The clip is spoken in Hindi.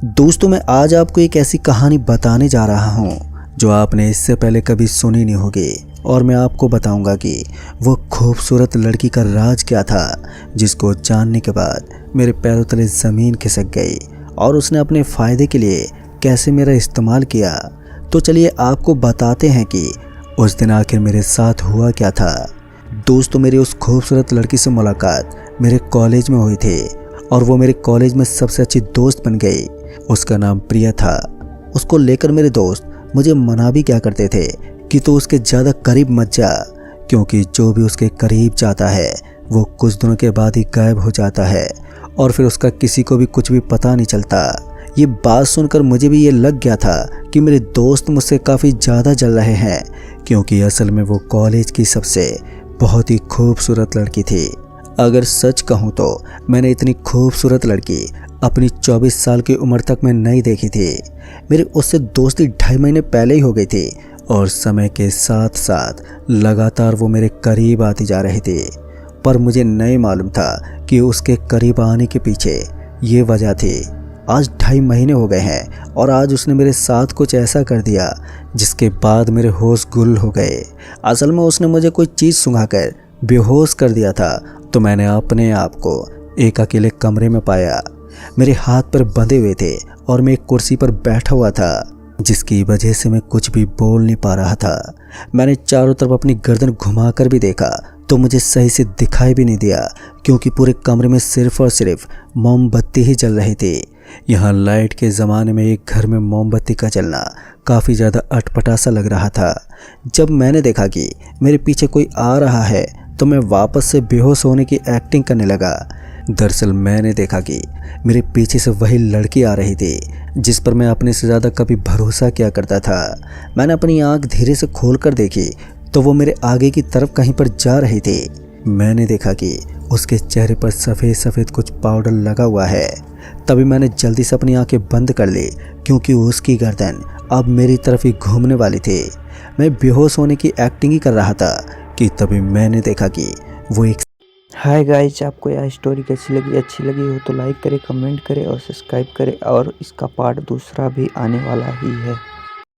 दोस्तों मैं आज आपको एक ऐसी कहानी बताने जा रहा हूँ जो आपने इससे पहले कभी सुनी नहीं होगी। और मैं आपको बताऊंगा कि वो खूबसूरत लड़की का राज क्या था जिसको जानने के बाद मेरे पैरों तले ज़मीन खिसक गई और उसने अपने फ़ायदे के लिए कैसे मेरा इस्तेमाल किया। तो चलिए आपको बताते हैं कि उस दिन आखिर मेरे साथ हुआ क्या था। दोस्तों मेरी उस खूबसूरत लड़की से मुलाकात मेरे कॉलेज में हुई थी और वो मेरे कॉलेज में सबसे अच्छी दोस्त बन गई। उसका नाम प्रिया था। उसको लेकर मेरे दोस्त मुझे मना भी क्या करते थे कि तो उसके ज़्यादा करीब मत जा, क्योंकि जो भी उसके करीब जाता है वो कुछ दिनों के बाद ही गायब हो जाता है और फिर उसका किसी को भी कुछ भी पता नहीं चलता। ये बात सुनकर मुझे भी ये लग गया था कि मेरे दोस्त मुझसे काफ़ी ज़्यादा जल रहे हैं, क्योंकि असल में वो कॉलेज की सबसे बहुत ही खूबसूरत लड़की थी। अगर सच कहूँ तो मैंने इतनी खूबसूरत लड़की अपनी 24 साल की उम्र तक में नहीं देखी थी। मेरी उससे दोस्ती 2.5 महीने पहले ही हो गई थी और समय के साथ साथ लगातार वो मेरे करीब आती जा रही थी। पर मुझे नहीं मालूम था कि उसके करीब आने के पीछे ये वजह थी। आज 2.5 महीने हो गए हैं और आज उसने मेरे साथ कुछ ऐसा कर दिया जिसके बाद मेरे होश गुल हो गए। असल में उसने मुझे कोई चीज़ सुंघाकर बेहोश कर दिया था, तो मैंने अपने आप को एक अकेले कमरे में पाया। मेरे हाथ पर बंधे हुए थे और मैं एक कुर्सी पर बैठा हुआ था, जिसकी वजह से मैं कुछ भी बोल नहीं पा रहा था। मैंने चारों तरफ अपनी गर्दन घुमाकर भी देखा तो मुझे सही से दिखाई भी नहीं दिया, क्योंकि पूरे कमरे में सिर्फ और सिर्फ मोमबत्ती ही जल रही थी। यहाँ लाइट के ज़माने में एक घर में मोमबत्ती का जलना काफ़ी ज़्यादा अटपटा सा लग रहा था। जब मैंने देखा कि मेरे पीछे कोई आ रहा है तो मैं वापस से बेहोश होने की एक्टिंग करने लगा। दरअसल मैंने देखा कि मेरे पीछे से वही लड़की आ रही थी जिस पर मैं अपने से ज़्यादा कभी भरोसा किया करता था। मैंने अपनी आंख धीरे से खोलकर देखी तो वो मेरे आगे की तरफ कहीं पर जा रही थी। मैंने देखा कि उसके चेहरे पर सफ़ेद सफ़ेद कुछ पाउडर लगा हुआ है। तभी मैंने जल्दी से अपनी आंखें बंद कर ली, क्योंकि उसकी गर्दन अब मेरी तरफ ही घूमने वाली थी। मैं बेहोश होने की एक्टिंग ही कर रहा था कि तभी मैंने देखा कि वो एक हाय गाइस, आपको यह स्टोरी कैसी लगी? अच्छी लगी हो तो लाइक करें, कमेंट करें और सब्सक्राइब करें। और इसका पार्ट दूसरा भी आने वाला ही है।